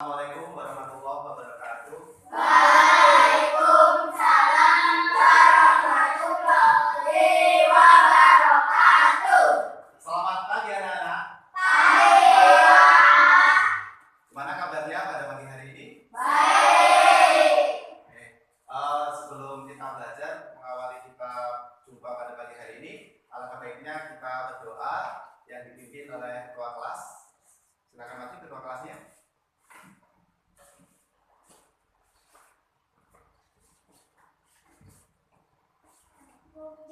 Assalamualaikum warahmatullahi wabarakatuh. Waalaikumsalam warahmatullahi wabarakatuh. Selamat pagi anak-anak. Pagi Pak. Gimana kabarnya pada pagi hari ini? Baik. Sebelum kita belajar mengawali kita jumpa pada pagi hari ini, alangkah baiknya kita berdoa yang dipimpin oleh ketua kelas. Silakan maju ketua kelasnya.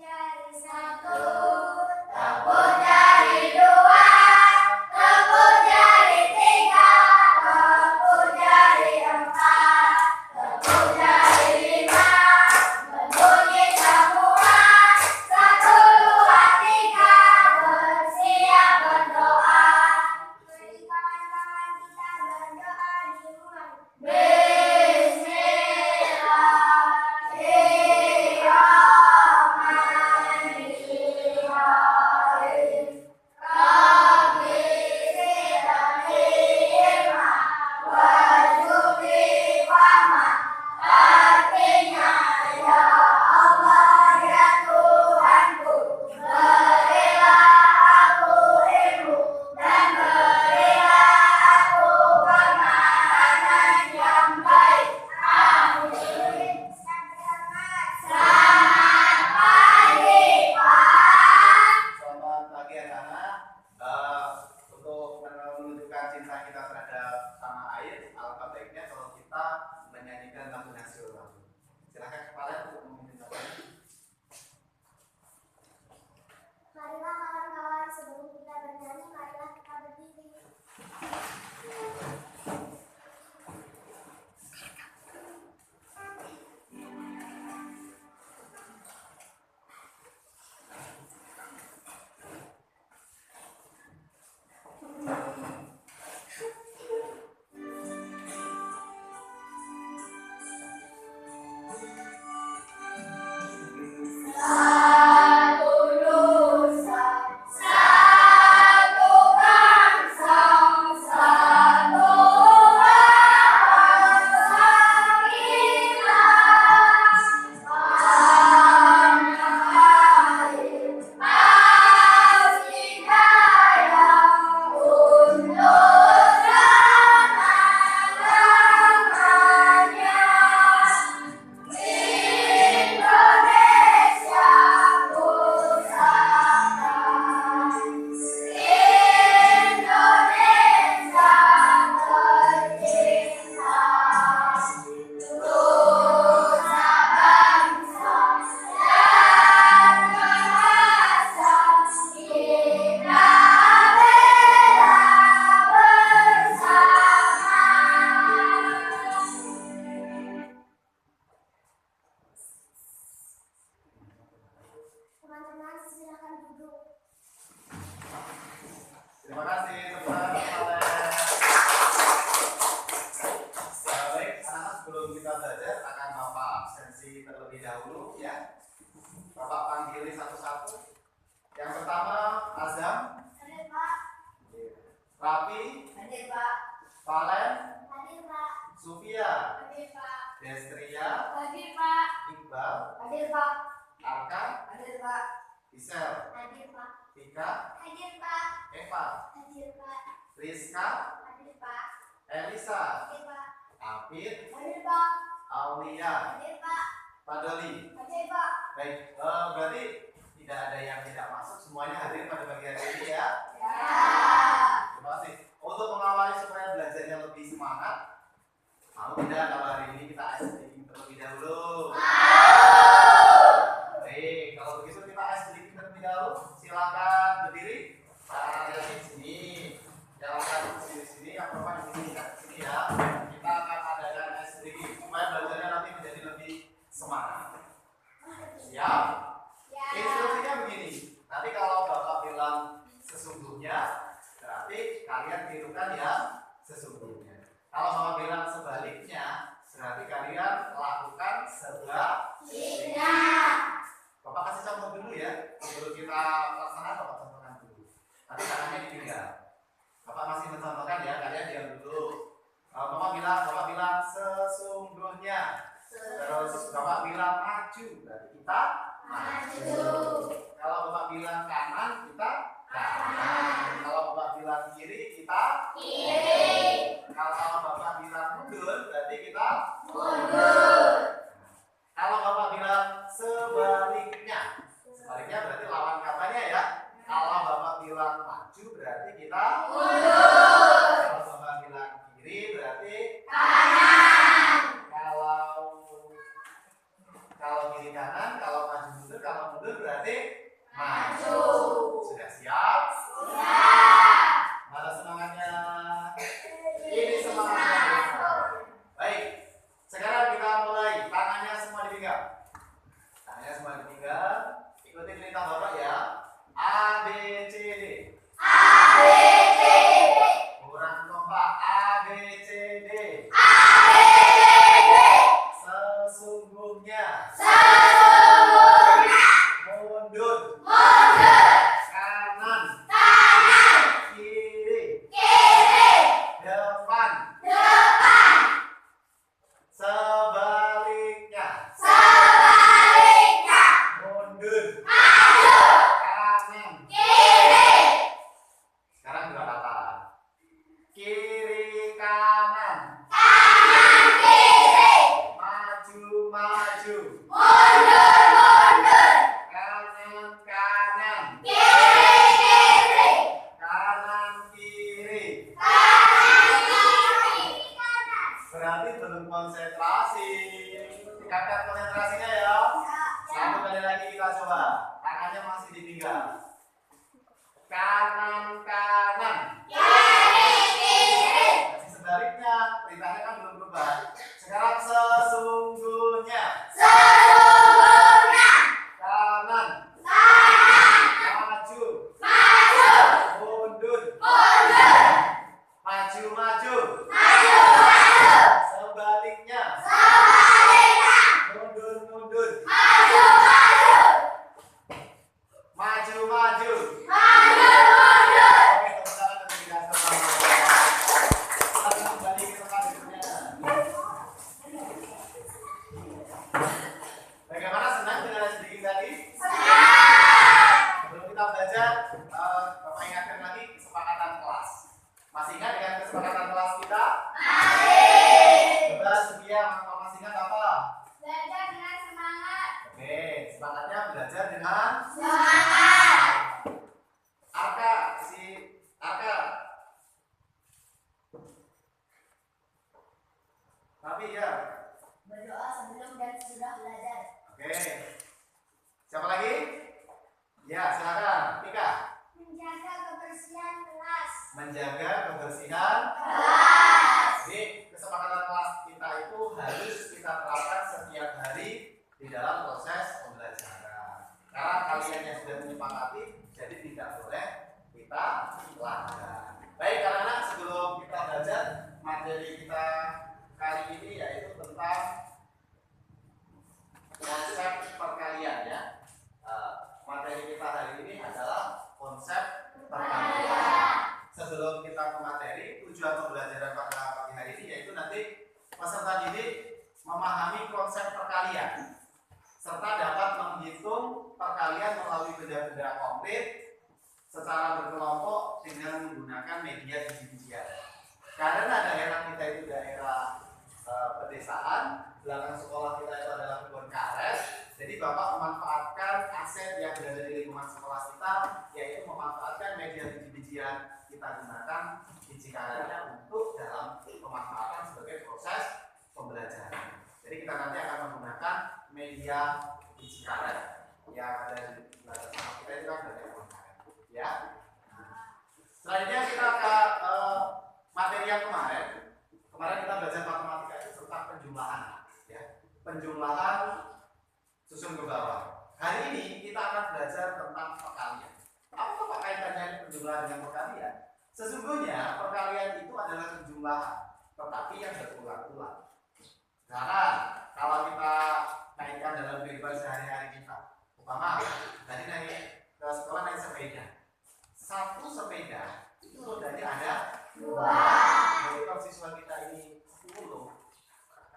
Jari satu, tepuk jari dua, tepuk jari tiga, tepuk jari empat, tepuk jari lima, berbunyi semua. Satu, dua, tiga, bersiap berdoa. Mari kawan-kawan kita berdoa dimulai. Artinya, ya Allah, ya Tuhanku, berilah aku ilmu dan berilah aku pemahaman yang baik. Amin. Selamat pagi, Pak. Selamat pagi anak-anak. Untuk menunjukkan cinta kita terhadap tanah air, alangkah baiknya kalau kita menyanyikan lagu nasional. Silakan kepala untuk memimpin lagunya. Marilah kawan-kawan, sebelum kita bernyanyi, marilah kita berdiri. Satu nusa, satu bangsa, satu bahasa kita. Tanah air pasti kaya untuk selama-lamanya. Indonesia pusaka, Indonesia tercinta, nusa bangsa dan bahasa kita bela bersama. Teman-teman, silakan duduk. Terima kasih teman-teman. Baik, anak-anak, sebelum kita belajar akan Bapak absensi terlebih dahulu ya. Bapak panggil satu-satu. Yang pertama Azam, Hadir, Pak. Rapi, Hadir, Pak. Valen, Hadir, Pak. Sufia, Hadir, Pak. Destria, Hadir, Pak. Iqbal, Hadir, Pak. Arka, Hadir, Pak. Isel, Hadir, Pak. Tika, Hadir, Pak. Eva, Hadir, Pak. Rizka, Hadir, Pak. Elisa, Hadir, Pak. Afid, Hadir, Pak. Aulia, Hadir, Pak. Padoli. Hadir, Pak. Baik, berarti tidak ada yang tidak masuk, semuanya hadir pada pagi hari ini ya. Ya. Terima kasih. Untuk mengawali supaya belajarnya lebih semangat, mau tidak kalau hari ini kita ice breaking terlebih dahulu? Baik, kalau begitu kita ice breaking terlebih dahulu. Silakan berdiri. Yang di sini, yang akan di sini, yang perempuan di sini, di sini ya. Kita akan adakan ice breaking supaya belajarnya nanti menjadi lebih semangat. Siap? Ya. Instruksinya begini. Nanti kalau Bapak bilang sesungguhnya, berarti kalian tirukan yang sesungguhnya. Kalau Bapak bilang sebaliknya, berarti kalian Bapak bilang maju, berarti kita maju. Kalau Bapak bilang kanan, kita kanan. Kalau Bapak bilang kiri, kita kiri. Kalau Bapak bilang mundur, berarti kita mundur. Kalau Bapak bilang sebaliknya, sebaliknya berarti lawan katanya ya. Kalau Bapak bilang maju, berarti kita mundur. Kalau Bapak bilang kiri, berarti kanan. Kalau kiri kanan, kalau maju mundur, kalau mundur berarti maju. Sudah siap? Siap. Mana semangatnya? Ini semangatnya. Baik. Sekarang kita mulai. Tangannya semua dipegang. Tangannya semua dipegang. Ikuti perintah Bapak ya. A, B, C, D. A, B, C, D. Kurang kompak. A, B, C, D. A, B, C, D. Sesungguhnya. Sesungguhnya. Mundur. Mundur. Kanan. Kanan. Kiri. Kiri. Depan. Depan. Sebaliknya. Sebaliknya. Mundur. Mundur. Kanan. Kiri. Sekarang dua kata. Kiri kanan. Kanan kiri. Maju maju. Mundur mundur. Kanan kanan. Kiri kiri. Kanan kiri. Kanan kiri. Berarti belum konsentrasi. Tingkatkan konsentrasinya ya. Satu kali lagi kita coba. Tangannya masih dipegang. Kanan kanan. Kiri kiri. Masih sebaliknya. Perintahnya kan belum berubah. Sekarang sesungguhnya. Sesungguhnya. Kanan. Kanan. Maju. Maju. Mundur. Mundur. Maju maju. Maju maju. Sebaliknya. Sebaliknya. Mundur mundur. Maju maju. Maju maju. Maju mundur. Oke, teman-teman tidak sama. Kita kembali ke tempat duduknya. Bagaimana, senang dengan sedikit tadi? Senang. Sebelum kita belajar, Bapak ingatkan lagi kesepakatan kelas. Masih ingat dengan kesepakatan kelas kita? Masih. Coba sedia, masih ingat apa? Belajar dengan semangat. Oke, semangatnya belajar dengan Semangat. Arka, si Arka. Tapi ya. Berdoa sebelum dan sesudah belajar. Oke. Siapa lagi? Ya, silakan. Tika. Menjaga kebersihan kelas. Menjaga kebersihan Kelas. Jadi kesepakatan kelas kita itu harus kita terapkan setiap hari di dalam proses pembelajaran. Karena kalian yang sudah menyepakati, jadi tidak boleh kita langgar. Baik, karena sebelum kita belajar materi kita kali ini yaitu tentang konsep perkalian ya. Materi kita hari ini adalah konsep perkalian. Sebelum kita ke materi, tujuan pembelajaran pada pagi hari ini yaitu nanti peserta didik memahami konsep perkalian serta dapat menghitung perkalian melalui benda-benda konkret secara berkelompok dengan menggunakan media biji-bijian. Karena daerah kita itu daerah pedesaan, belakang sekolah kita itu adalah kebun karet. Jadi Bapak memanfaatkan aset yang berada di lingkungan sekolah kita, yaitu memanfaatkan media biji-bijian kita gunakan biji karetnya untuk dalam pemanfaatan sebagai proses pembelajaran. Jadi kita nanti akan menggunakan media biji karet yang ada di belakang sekolah kita itu kan banyak kebun karet, ya. Selanjutnya kita ke materi yang kemarin. Kemarin kita belajar matematika itu tentang penjumlahan, ya. Penjumlahan susun ke bawah. Hari ini kita akan belajar tentang perkalian. Apa kaitannya penjumlahan dengan perkalian? Sesungguhnya perkalian itu adalah penjumlahan, tetapi yang berulang-ulang. Karena kalau kita kaitkan dalam kehidupan sehari-hari kita, umpama tadi naik ke sekolah naik sepeda, satu sepeda itu rodanya ada 2. Jadi kalau siswa kita ini 10,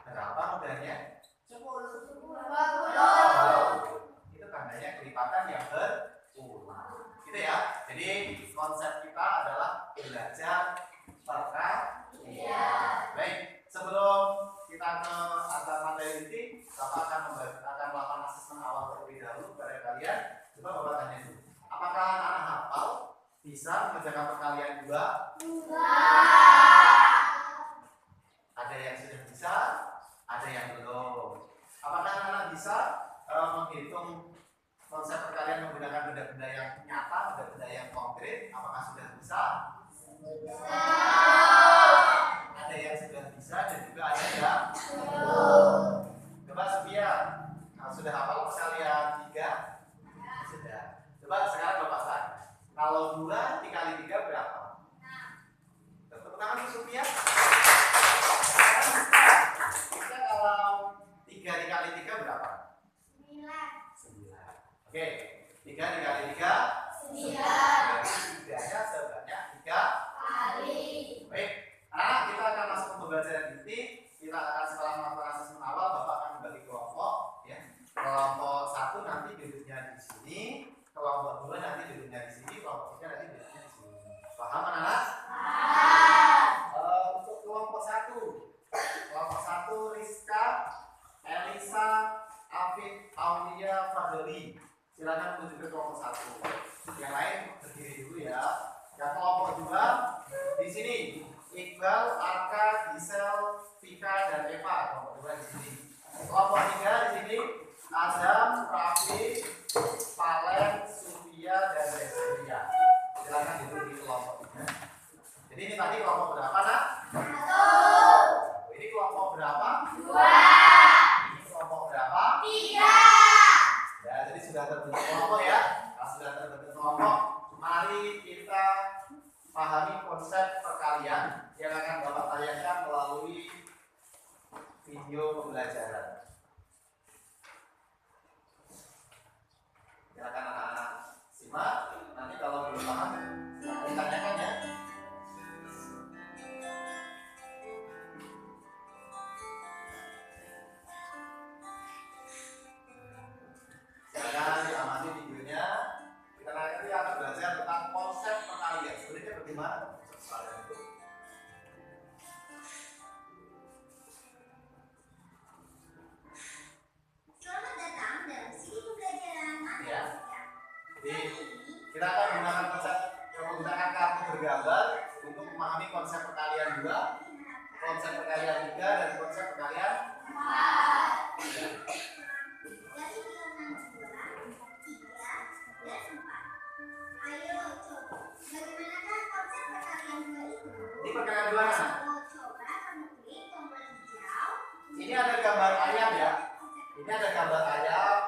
berapa rodanya? 10. Itu tandanya kelipatan yang berulang. Gitu ya. Jadi konsep kita adalah belajar perkalian. Baik, sebelum kita ke antar materi inti, Bapak akan melakukan asesmen awal terlebih dahulu kepada kalian. Coba Bapak tanya dulu. Apakah anak-anak hafal bisa mengerjakan perkalian juga? Ada yang sudah bisa, ada yang belum. Apakah anak-anak bisa menghitung konsep perkalian menggunakan benda-benda yang nyata, benda-benda yang konkret? Apakah sudah bisa? Ada yang sudah bisa dan juga ada yang belum. Coba Sophia, sudah hafal perkalian 3? Sudah. Coba sekarang Bapak tanya, kalau 2 dikali 3 berapa? Tepuk tangan untuk Sophia. Kita kalau 3 dikali 3 berapa? 9. 9. Oke, 3 dikali 3 9. Berarti 3-nya sebanyak 3 kali. Baik, anak kita akan masuk ke pembelajaran inti. Kita akan setelah melakukan asesmen awal, Bapak akan membagi kelompok ya. Kelompok 1 nanti duduknya di sini, kelompok 2 nanti duduknya di sini, kelompok 3 nanti duduknya di sini. Paham anak-anak? Untuk kelompok 1. Kelompok 1 Rizka, Elisa, Afid, Aulia, Fadli. Silakan menuju ke kelompok 1. Yang lain berdiri dulu ya. Yang kelompok 2 di sini Iqbal, Arka, Gisel, Vika dan Eva. Kelompok 2 di sini. Kelompok 3 di sini Adam, Raffi, Palen, Sufia dan Resturia. Silakan duduk di kelompok 3. Jadi ini tadi kelompok berapa nak? 1. Ini kelompok berapa? 2. Ini kelompok berapa? 3. Ya, jadi sudah terbentuk kelompok ya. Kalau sudah terbentuk kelompok, mari kita pahami konsep perkalian yang akan Bapak tayangkan melalui video pembelajaran. Silakan anak-anak simak. Nanti kalau belum paham, silakan ditanyakan ya. Silakan diamati videonya. Kita nanti akan belajar tentang konsep perkalian. Sebenarnya bagaimana konsep perkalian itu? Selamat datang dalam sini pembelajaran matematika. Jadi kita akan menggunakan kartu bergambar untuk memahami konsep perkalian 2, konsep perkalian 3 dan konsep perkalian 4. Ya. Dari bilangan 2, 3, dan 4. Ayo coba. Bagaimanakah konsep perkalian 2 itu? Ini perkalian 2 mana? Coba kamu klik tombol hijau. Ini ada gambar ayam ya. Ini ada gambar ayam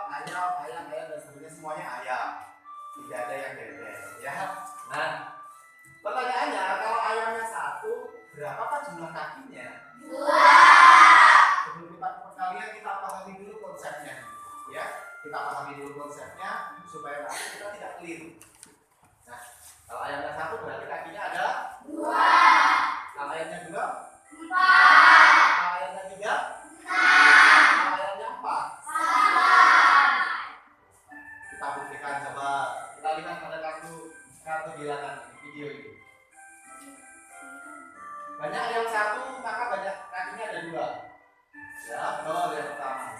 dan sebenarnya semuanya ayam. Tidak ada yang beda ya. Nah, pertanyaannya kalau ayamnya 1, berapakah jumlah kakinya? 2. Sebelum kita perkalian kita pahami dulu konsepnya. Ya, kita pahami dulu konsepnya supaya nanti kita tidak keliru. Nah, kalau ayamnya 1 berarti kakinya ada 2. Kalau ayamnya 2? 4. Kalau ayamnya 3? 6. Kalau ayamnya 4? 4. Kita buktikan coba. Kita lihat pada kartu bilangan video ini. Banyak ayam 1, maka banyak kakinya ada 2. Ya, betul yang pertama.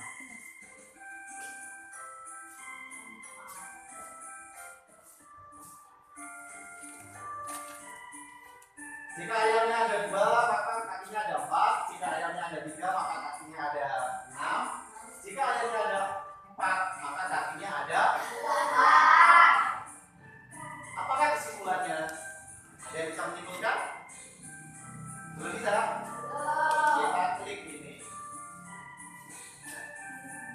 Jika ayamnya ada 2, maka kakinya ada 4. Jika ayamnya ada 3, maka kakinya ada 6. Jika ayamnya ada 4, maka kakinya ada 4. Apakah kesimpulannya? Ada yang bisa menyimpulkan? Belum bisa? Kita klik ini.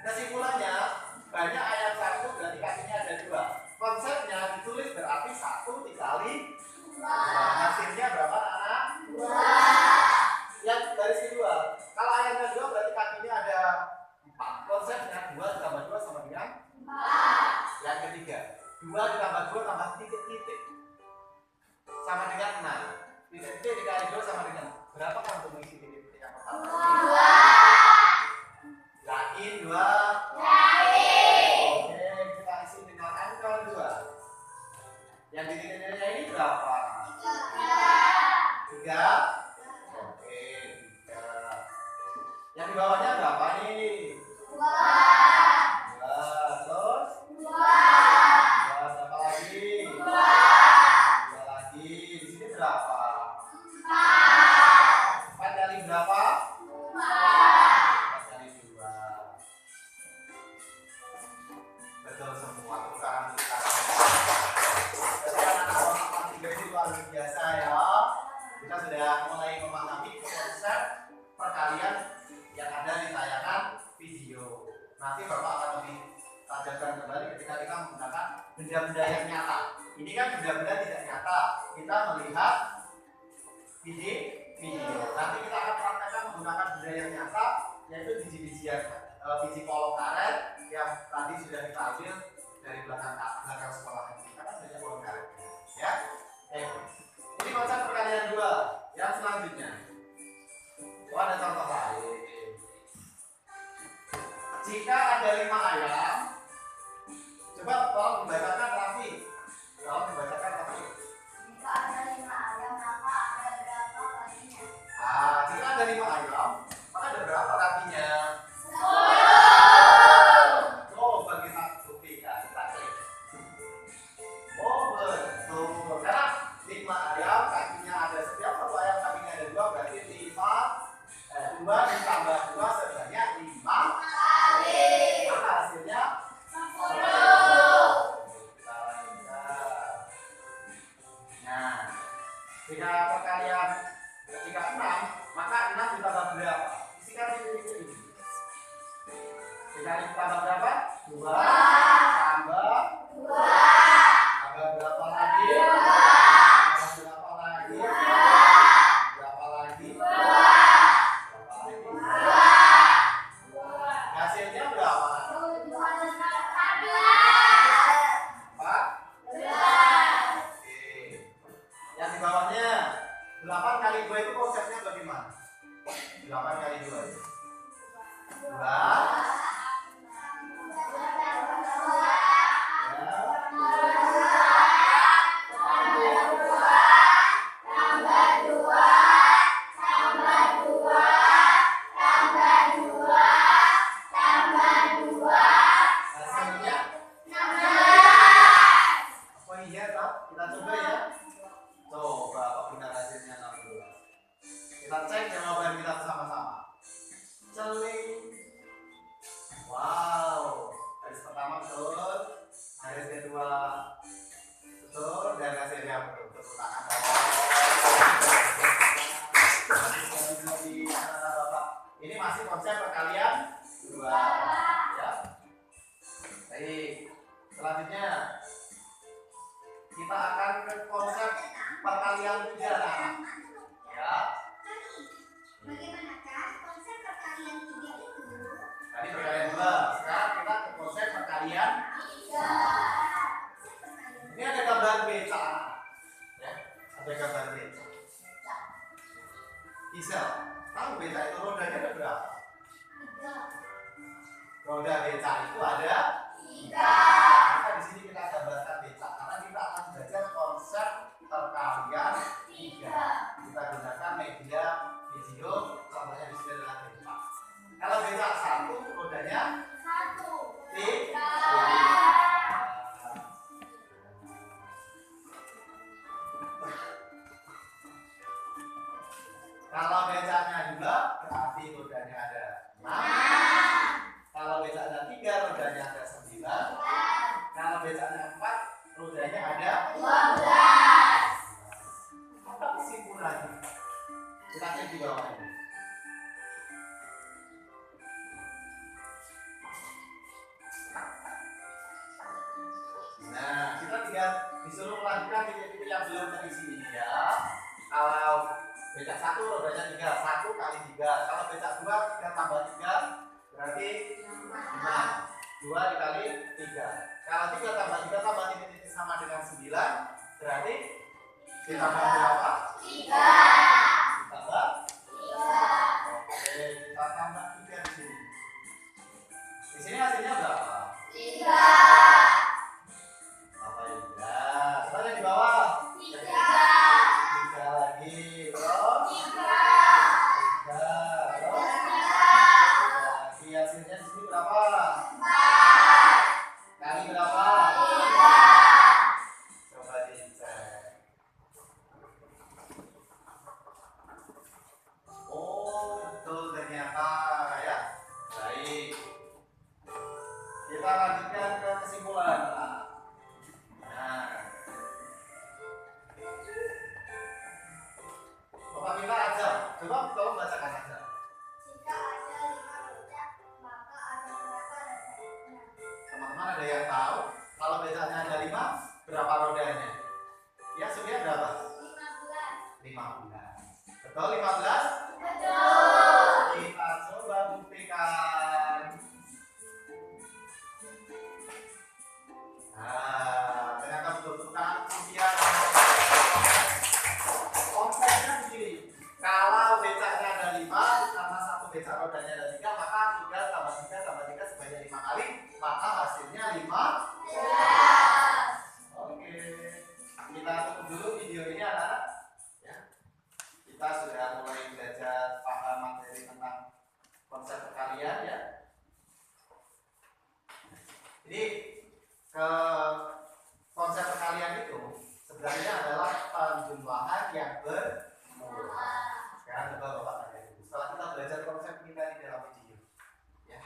Kesimpulannya, banyak ayam 1 berarti kakinya ada 2. Konsepnya ditulis berarti 1 dikali 2. Hasilnya berapa anak? 2. Yang garis kedua, kalau ayamnya 2 berarti kakinya ada 4. Konsepnya 2 ditambah 2 sama dengan 4. Yang ketiga, 2 ditambah 2 tambah titik-titik sama dengan 6. Titik-titik dikali 2 sama dengan berapa kan untuk mengisi titik-titik yang pertama? 2. Yakin di bawahnya berapa nih? 2. Terus? 2. Berapa lagi? 2 lagi. Di sini berapa? 4 kali berapa? 4 kali 2. Betul semua. Sekarang kita anak-anak ini luar biasa ya. Kita sudah mulai memahami konsep perkalian yang ada di tayangan video. Nanti Bapak akan lebih tajamkan kembali ketika kita menggunakan benda-benda yang nyata. Ini kan benda-benda tidak nyata. Kita melihat video. Nanti kita akan praktekkan menggunakan benda yang nyata, yaitu biji-bijian, biji kolom karet yang tadi sudah kita ambil dari belakang sekolah ini. Karena banyak kolom karet. Ya. Ini konsep perkalian 2. Yang selanjutnya. Ada contoh lain. Jika ada 5 ayam, coba tolong dibacakan Raffi. Tolong dibacakan Raffi. Jika ada 5 ayam, maka ada berapa kalinya? Jika ada 5 ayam, maka ada berapa kakinya? 10. Coba kita buktikan. Kita cek. Oh betul. Karena 5 ayam kakinya ada, setiap satu ayam kakinya ada 2, berarti 2 ditambah 2 sebanyak 5 kali. Maka hasilnya 10. Kita lanjutkan. Nah, jika perkalian jika 6, maka 6 ditambah berapa? Isikan ini. Jika ditambah berapa? 2 tambah 2 tambah berapa lagi? Tambah berapa lagi? Berapa lagi? Hasilnya berapa? 4. Oke. Yang di bawahnya 8 kali 2 itu konsepnya bagaimana? 8 kali 2 itu 2 hasilnya. Oh iya toh? Kita coba ya. Coba apa benar hasilnya 16. Kita cek jawaban kita bersama-sama. Celing. Wow. Baris pertama betul. Baris kedua betul. Dan hasilnya betul. Tepuk tangan. Ini masih konsep perkalian 2. Ya. Baik. Selanjutnya kita akan ke konsep perkalian 3. Ya. Bagaimanakah konsep perkalian 3 itu? Tadi perkalian 2. Sekarang kita ke konsep perkalian 3. Ini ada gambar beca. Ya. Ada gambar beca. Bisa. Tahu beca itu rodanya ada berapa? 3. Roda beca itu ada 3. maka di sini kita gambarkan beca karena kita akan belajar konsep perkalian 3. Kita gunakan media video, contohnya di sini adalah beca. Kalau beca 1 rodanya 3. Kalau becanya 2 berarti rodanya ada 6. Kalau becanya 3 rodanya ada 9. Kalau becanya 4 rodanya ada 12. Apa kesimpulannya? Kita cek di bawah ini. Nah, kita tinggal disuruh melanjutkan titik-titik yang belum terisi ini ya. Kalau becak 1 rodanya 3, 1 kali 3. Kalau becak 2, 3 tambah 3 berarti 6. 2 dikali 3. Kalau 3 tambah 3 tambah titik-titik sama dengan 9 berarti ditambah berapa? 3. Ditambah 3. Oke, kita tambah 3 di sini. Di sini hasilnya berapa? 3. Apa ya? Nah, coba yang di bawah. 3. 3 lagi, terus 3. 3, terus 3. kita lanjutkan ke kesimpulan. Nah, Bapak minta aja, coba tolong bacakan aja. Jika ada 5 becak, maka ada berapa rodanya? Teman-teman ada yang tahu kalau becaknya ada 5, berapa rodanya? Ya, sebenarnya berapa? 15. 15. Betul 15? Betul. Kita coba buktikan. Nah, ternyata betul-betul ujian. Konsepnya begini, kalau becaknya ada 5, karena satu becak rodanya ada 3, maka 3 tambah 3 tambah 3 sebanyak 5 kali, maka hasilnya 15. Oke, kita tutup dulu video ini anak-anak. Ya. Kita sudah mulai belajar paham materi tentang konsep perkalian ya. Jadi ke konsep perkalian itu sebenarnya adalah penjumlahan yang bermula. Sekarang coba Bapak tanya dulu. Setelah kita belajar konsep ini tadi dalam video, ya,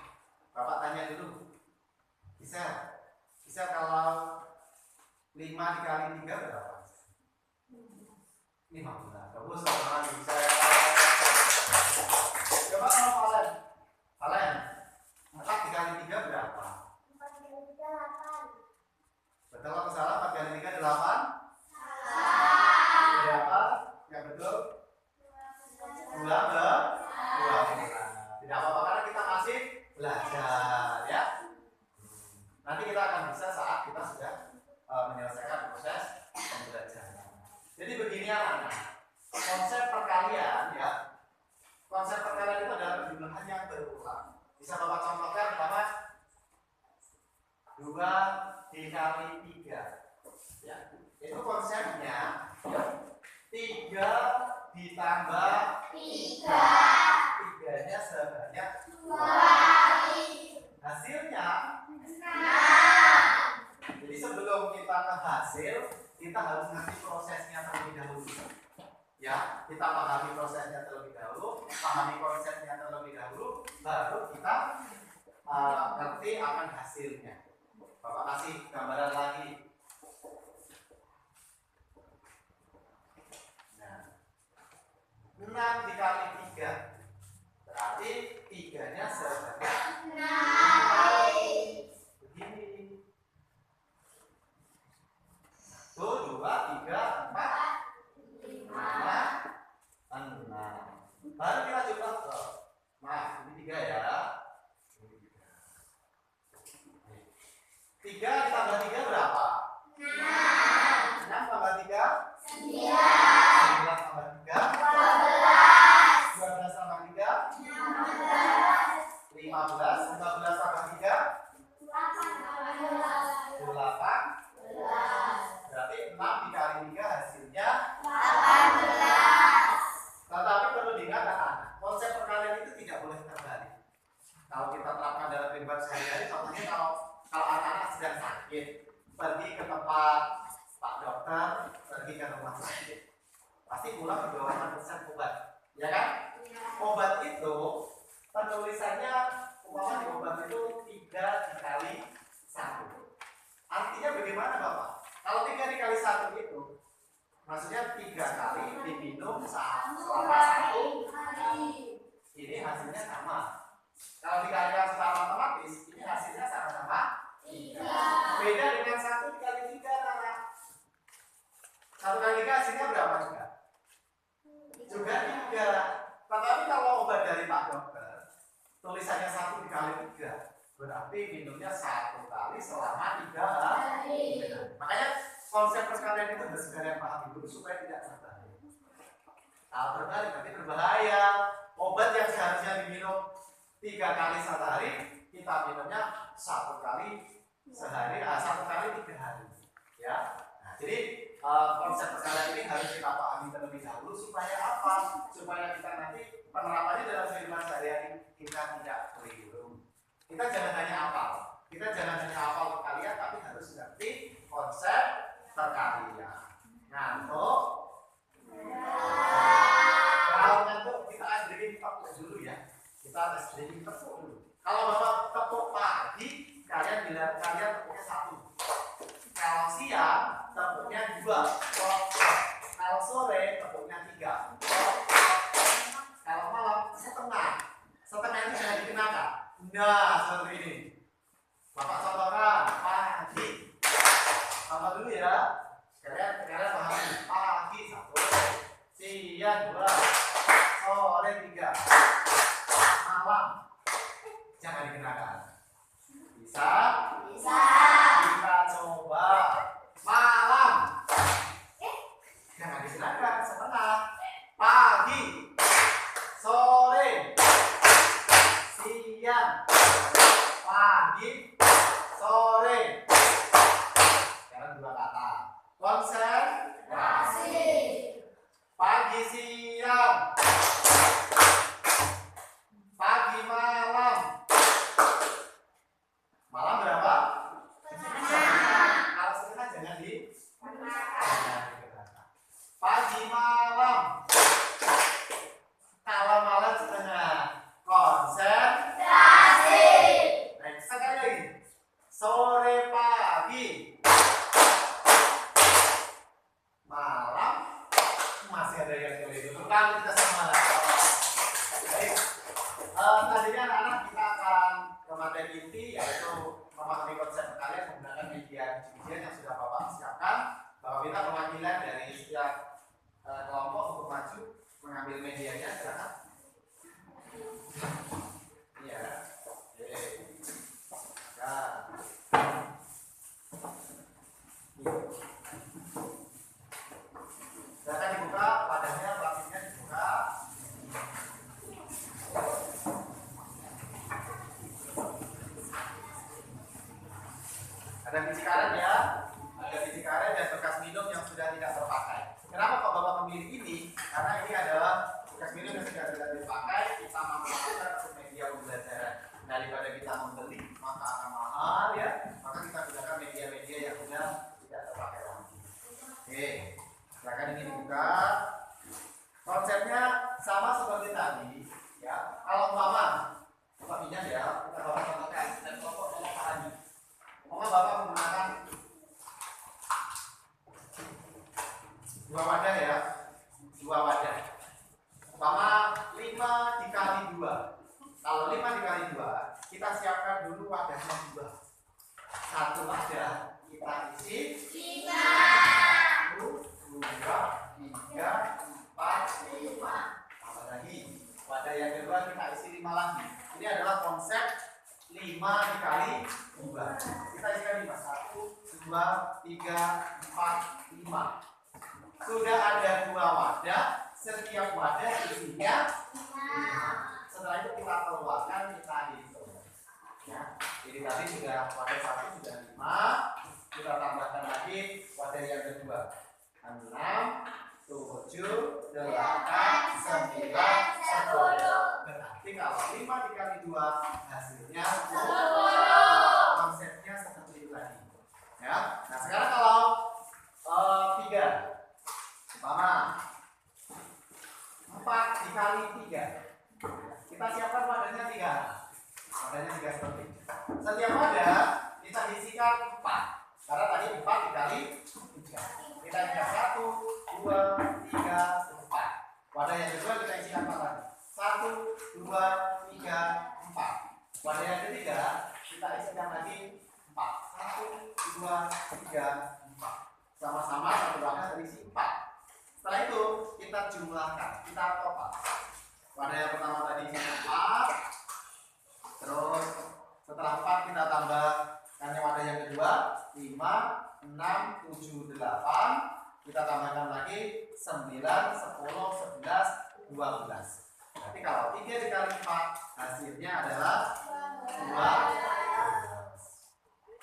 Bapak tanya dulu. Bisa kalau 5 dikali 3 berapa? 15. Bagus, sama bisa. Coba kalau kalian 4 dikali 3 berapa? 4 kali 3 8. Betul atau salah? 4 kali 3 8? Berapa? Yang betul? 12. Tidak apa-apa karena kita masih belajar ya. Nanti kita akan bisa saat kita sudah menyelesaikan proses pembelajaran. Jadi begini anak-anak, konsep perkalian ya. Konsep perkalian itu adalah penjumlahan yang berulang. Bisa Bapak contohkan pertama 2 dikali 3. Ya, itu konsepnya ya. 3 ditambah 3. 3-nya sebanyak 2 kali. Hasilnya 6. Jadi sebelum kita ke hasil, kita harus ngerti prosesnya terlebih dahulu. Ya, kita pahami prosesnya terlebih dahulu, pahami konsepnya terlebih dahulu, baru kita ngerti akan hasilnya. Bapak kasih gambaran lagi. Nah, 6 dikali 3 berarti 3-nya sebanyak 6. Begini. 1, 2, 3, 4, 5, 6. Baru kita coba ke. Nah, ini 3 ya. 3 ditambah 3 berapa? 6. 6 tambah 3? 9. 9 tambah 3? 12. 12 tambah 3? 15. 15 tambah 3? 18. Berarti 6 dikali 3 hasilnya 18. Tetapi perlu diingat anak-anak, konsep perkalian itu tidak boleh terbalik. Kalau kita terapkan dalam kehidupan sehari-hari, contohnya kalau anak-anak sedang sakit, pergi ke tempat Pak Dokter, pergi ke rumah sakit, pasti pulang membawa resep obat, ya kan? Obat itu penulisannya umpama di obat itu 3 dikali 1. Artinya bagaimana Bapak? Kalau 3 dikali 1 itu maksudnya 3 kali diminum selama 1 hari. Ini hasilnya sama. Kalau dikalikan secara matematis, ini hasilnya sama-sama 3. Beda dengan 1 dikali 3 karena 1 kali 3 hasilnya berapa juga? Juga 3. Tetapi kalau obat dari Pak Dokter, tulisannya 1 dikali 3, berarti minumnya 1 kali selama 3 hari. Makanya konsep perkalian itu harus kalian pahami dulu supaya tidak terbalik. Kalau terbalik nanti berbahaya. Obat yang seharusnya diminum 3 kali sehari, kita minumnya 1 kali sehari, 1 kali 3 hari. Ya. Nah, jadi konsep perkalian ini harus kita pahami terlebih dahulu supaya apa? Supaya kita nanti penerapannya dalam kehidupan sehari-hari kita tidak keliru. Kita jangan hanya hafal. Kita jangan hanya hafal perkalian, tapi harus ngerti konsep perkalian. Ngantuk? Kalau ngantuk kita SDG tepuk dulu ya. Kita SDG tepuk dulu. Kalau Bapak tepuk pagi, kalian tepuknya 1. Kalau siang tepuknya 2. Kalau sore tepuknya 3. Kalau malam setengah. Setengah itu jangan dikenakan. Nah, seperti ini. Bapak contohkan pagi. Tambah dulu ya. Kalian pahami. Pagi 1, siang 2, sore 3, malam jangan dikenakan. Bisa? Bisa. Kita coba malam. Jangan dikenakan setengah. Pagi, sore, siang, pagi, sore. Sekarang 2 kata. Konsentrasi. Pagi, siang, pagi, malam. Malam berapa? Kalau setengah jangan pagi, malam. Kalau malam setengah. Konsentrasi. Baik, sekali lagi. Sore, pagi, malam. Masih ada yang keliru. Kali kita sama. Baik. Tadinya anak-anak kita akan ke materi inti, yaitu memahami konsep kalian menggunakan media yang sudah Bapak siapkan. Bapak minta perwakilan dari setiap kelompok untuk maju mengambil medianya. Silakan. Iya. Oke. Ya. Silakan dibuka wadahnya, plastiknya dibuka. Ada biji karet ya, ada biji karet dan bekas minum yang sudah tidak terpakai. Kenapa kok Bapak memilih ini? Karena ini adalah bekas minum yang sudah tidak dipakai. Kita memanfaatkan untuk media pembelajaran. Daripada kita membeli maka akan mahal ya, maka kita gunakan media-media yang sudah tidak terpakai lagi. Oke, silakan ini dibuka. Konsepnya sama seperti tadi ya. Kalau umpama Bapak pinjam ya, kita Bapak contohkan dan kelompok lagi. Bapak menggunakan 2 wadah ya, 2 wadah. Umpama 5 dikali 2. Kalau 5 dikali 2, kita siapkan dulu wadahnya 2. 1 wadah kita isi 1, 2, 3, 4, 5. Tambah lagi. Wadah yang kedua kita isi 5 lagi. Ini adalah konsep 5 dikali 2. Kita isikan 5. 1, 2, 3, 4, 5. Sudah ada 2 wadah. Setiap wadah isinya 5. Setelah itu kita keluarkan, kita hitung. Ya. Jadi tadi sudah wadah 1 sudah 5. Kita tambahkan lagi wadah yang kedua. 6, 7, 8, 9, 10. Berarti kalau 5 dikali 2 hasilnya 10. Konsepnya seperti itu tadi. Ya. Nah sekarang kalau 3, umpama 4 dikali 3, kita siapkan wadahnya 3. Wadahnya 3 seperti ini. Setiap wadah kita isikan 4. Karena tadi 4 dikali 3. Kita isikan 1, 2, 3, 4. Wadah yang kedua kita isikan 4 lagi. 1, 2, 3, 4. Wadah yang ketiga kita isikan lagi 4. 1, 2, 3, 4. Sama-sama satu wadah terisi 4. Setelah itu kita jumlahkan, kita total. Wadah yang pertama tadi isikan 4. Terus setelah 4 kita tambahkan wadah yang kedua 5, 6, 7, 8. Kita tambahkan lagi 9, 10, 11, 12. Berarti kalau 3 dikali 4 hasilnya adalah 12.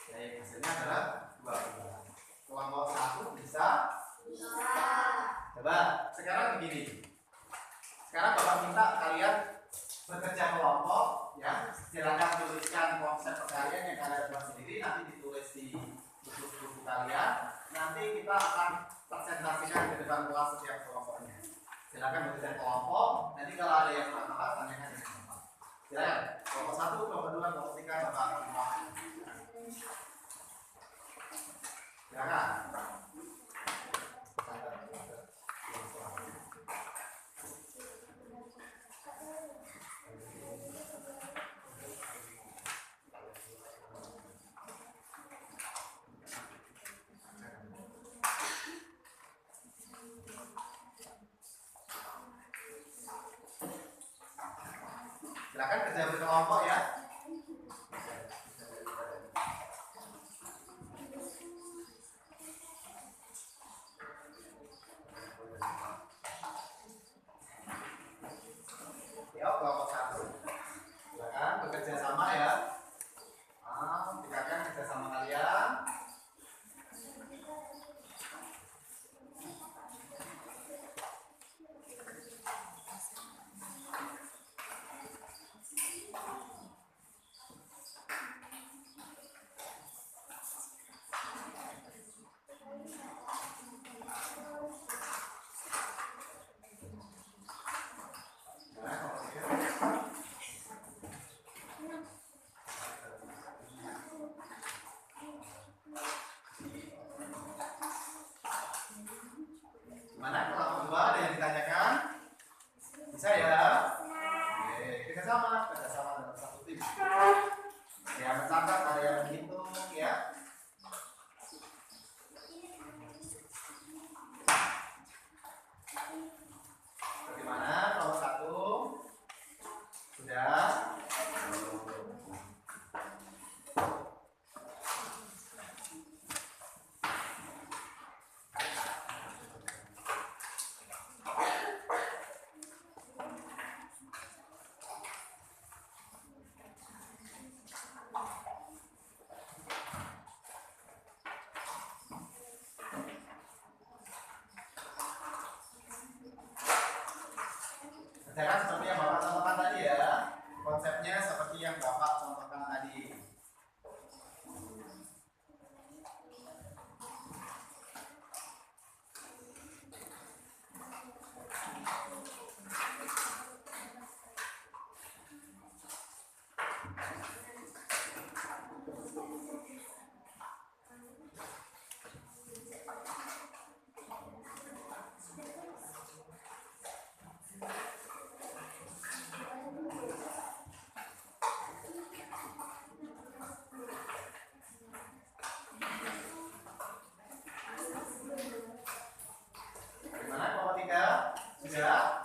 Jadi hasilnya adalah 12. Kelompok 1 bisa? Coba sekarang begini. Sekarang Bapak minta kalian bekerja kelompok ya. Silakan tuliskan konsep kalian yang kalian buat sendiri, nanti ditulis di buku kalian. Nanti kita akan presentasikan ke depan kelas setiap kelompoknya. Silakan bekerja kelompok. Nanti kalau ada yang tanyakan dengan Bapak. Silakan. Kelompok 1, kelompok 2, kelompok 3 Bapak akan Silakan kerja berkelompok ya. Ya, kelompok 1. Silakan bekerja sama ya. Tingkatkan kerjasama kalian. Gimana kelompok 2 ada yang ditanyakan? Bisa ya? Oke, kerjasama dalam satu tim. Ada yang mencatat, ada yang menghitung ya. Bagaimana kelompok 1? Sudah? Kerjakan seperti yang Bapak contohkan tadi ya. Konsepnya seperti yang Bapak contohkan tadi. Gimana kelompok 3? Sudah?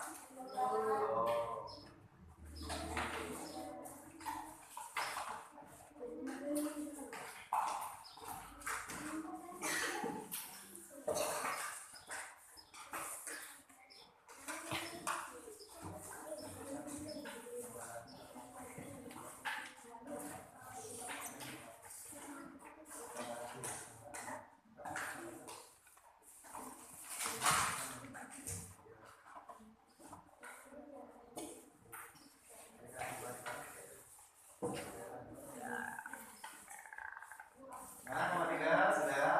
Nah, kelompok 3 sudah?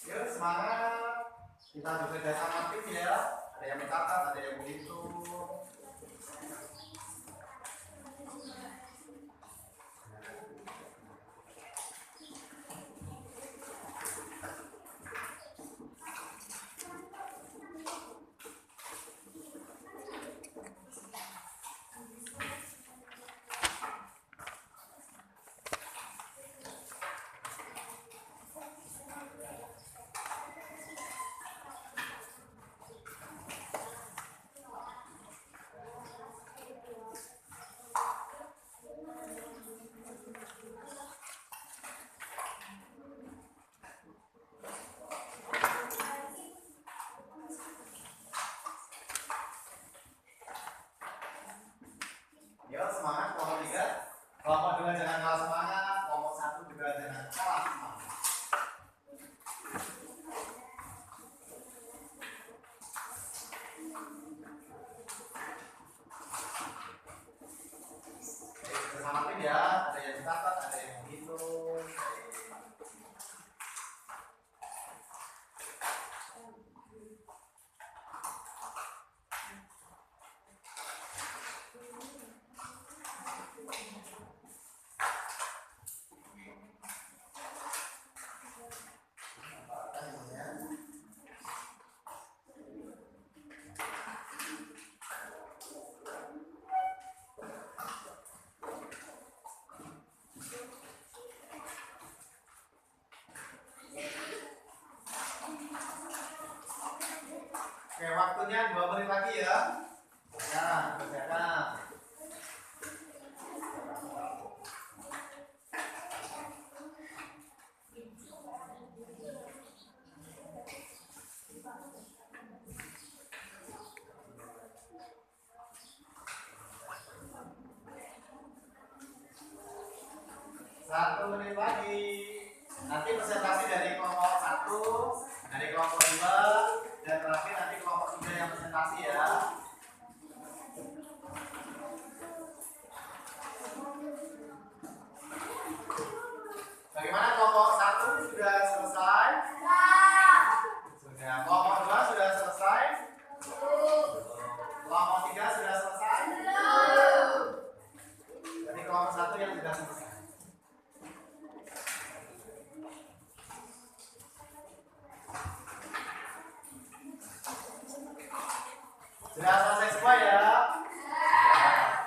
Yuk semangat. Kita bekerja sama tim ya. Ada yang mencatat, ada yang menghitung. Oke, waktunya 2 menit lagi ya. Nah, kerjakan. Satu menit lagi. Nanti presentasi dari kelompok 1, dari kelompok 2, dan terakhir nanti kelompok 3 yang presentasi ya. Bagaimana kelompok 1 sudah selesai? Sudah. Kelompok 2 sudah selesai? Kelompok 3 sudah selesai? Jadi kelompok 1 yang sudah selesai. Sudah selesai semua ya?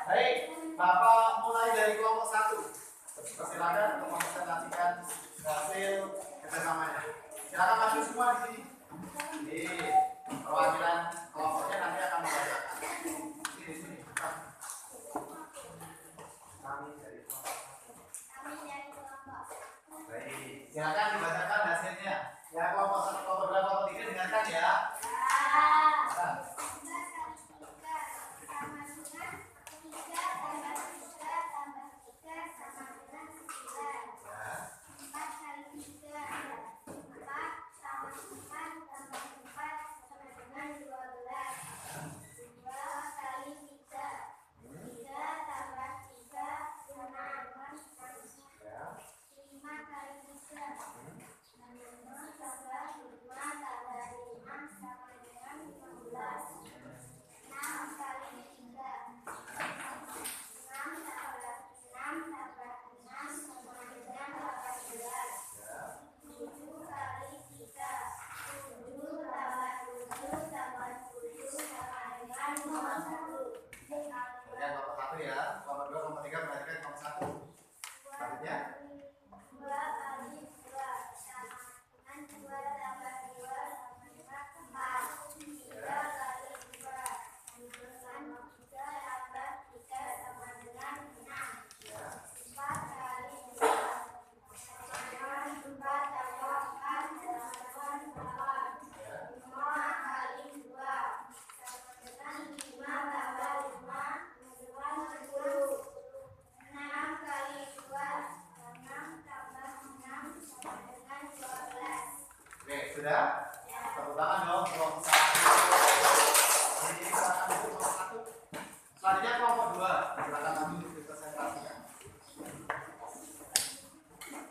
Baik, Bapak mulai dari kelompok 1. Persilakan untuk mempresentasikan hasil kerjasamanya. Silakan masuk semua di sini. Di perwakilan kelompoknya nanti akan membacakan. Di sini. Kami dari kelompok. Baik, silakan dibacakan hasilnya. Ya, kelompok 1, kelompok 2, kelompok 3 dengarkan ya. Sudah? Tepuk tangan dong kelompok 1. Ini silakan dulu kelompok 1. Selanjutnya kelompok 2. Silakan maju untuk dipresentasikan.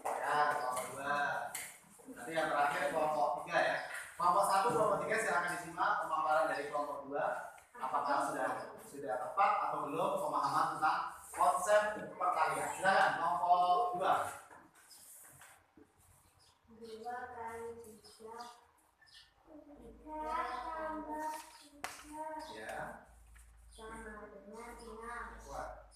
Ya, kelompok 2. Nanti yang terakhir kelompok 3 ya. Kelompok 1, kelompok 3 silakan disimak pemaparan dari kelompok 2. Apakah sudah tepat atau belum pemahaman tentang konsep perkalian. Silakan kelompok 2. 2 kali 3 tambah 3 Ya. sama dengan 6. Kuat.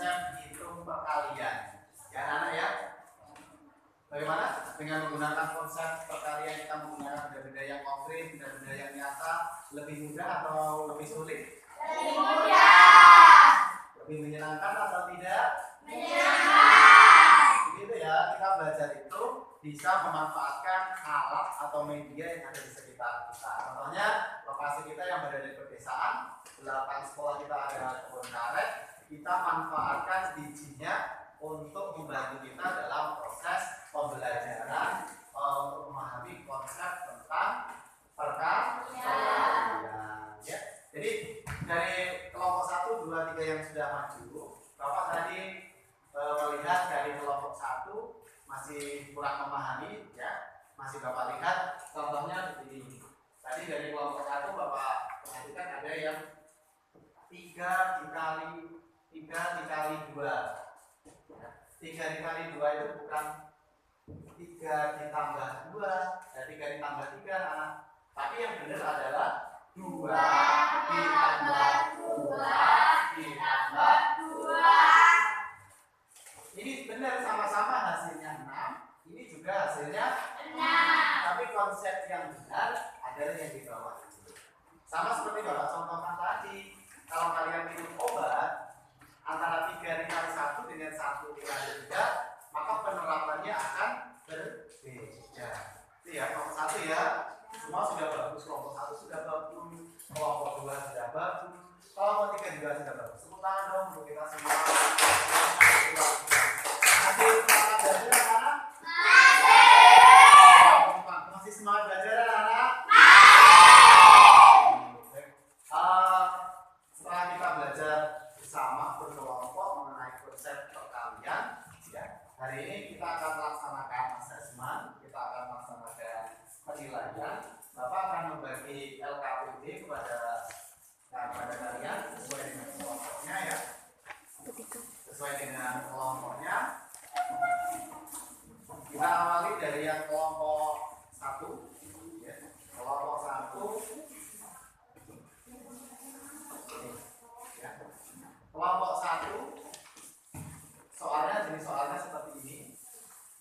konsep hitung perkalian. Ya anak ya. Bagaimana dengan menggunakan konsep perkalian kita menggunakan benda-benda yang konkret, benda-benda yang nyata, lebih mudah atau lebih sulit? Lebih mudah. Lebih menyenangkan atau tidak? Menyenangkan. Begitu ya, kita belajar itu bisa memanfaatkan alat atau media yang ada di sekitar kita. Contohnya lokasi kita yang berada di pedesaan, belakang sekolah kita ada kebun karet, kita manfaatkan bijinya untuk membantu kita dalam proses pembelajaran untuk memahami konsep tentang perkalian. Ya. Jadi dari kelompok 1, 2, 3 yang sudah maju, Bapak tadi melihat dari kelompok 1 masih kurang memahami, ya. Masih Bapak lihat contohnya begini. Tadi dari kelompok 1 Bapak perhatikan ada yang 3 dikali 2. 3 dikali 2 itu bukan 3 ditambah 2 dan 3 ditambah 3 anak. Tapi yang benar adalah 2 ditambah 2 ditambah 2. Ini benar sama-sama hasilnya 6. Ini juga hasilnya 6. Tapi konsep yang benar adalah yang di bawah. Sama seperti Bapak contohkan tadi. Kalau kalian minum obat antara 3 dikali 1 dengan 1 dikali 3, maka penerapannya akan berbeda. Itu ya, kelompok 1 ya. Semua sudah bagus, kelompok 1 sudah bagus, kelompok 2 sudah bagus, kelompok 3 juga sudah bagus. Tepuk tangan dong untuk kita semua. Masih semangat belajar anak-anak? Masih semangat belajar anak-anak? Setelah kita belajar bersama berkelompok mengenai konsep perkalian, ya, hari ini kita akan melaksanakan asesmen, kita akan melaksanakan penilaian. Bapak akan membagi LKPD kepada kalian sesuai dengan kelompoknya, ya, sesuai dengan kelompoknya. Kita awali dari yang kelompok 1, ya. Kelompok 1. Kelompok 1, soalnya jenis soalnya seperti ini.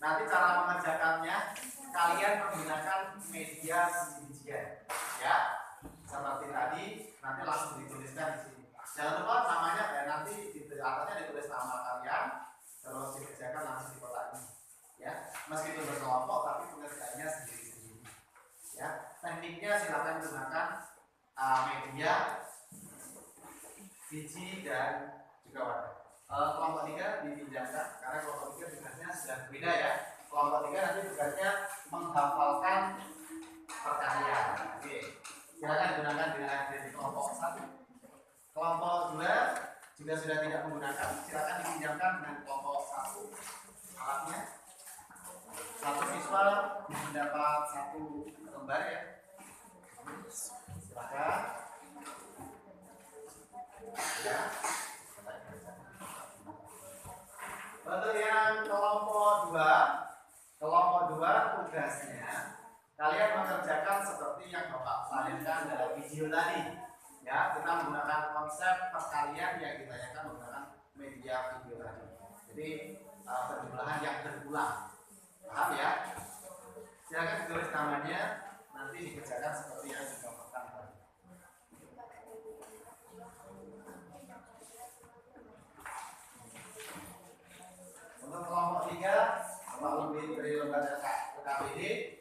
Nanti cara mengerjakannya kalian menggunakan media bijian, ya, seperti tadi. Nanti langsung dituliskan di sini. Jangan lupa namanya, nanti di atasnya ditulis nama kalian, terus dikerjakan langsung di kotak ini, ya. Meskipun berkelompok, tapi pengerjaannya sendiri-sendiri, ya. Tekniknya silakan gunakan media, biji dan juga warna. Kelompok 3 dipinjamkan karena kelompok 3 tugasnya sudah berbeda, ya. Kelompok 3 nanti tugasnya menghafalkan perkalian. Oke. Silakan gunakan di kelompok 1. Kelompok 2 juga sudah tidak menggunakan. Silakan dipinjamkan dengan kelompok 1 alatnya. Satu siswa mendapat 1 lembar, ya. Silakan. Ya. Untuk yang kelompok 2 tugasnya kalian mengerjakan seperti yang Bapak sampaikan dalam video tadi, ya. Kita menggunakan konsep perkalian yang ditanyakan menggunakan media video tadi. Jadi penjumlahan yang berulang, paham ya? Silakan ditulis namanya, nanti dikerjakan seperti yang dicontohkan tadi. Untuk kelompok 3, Bapak lebih dari lembaga KPD,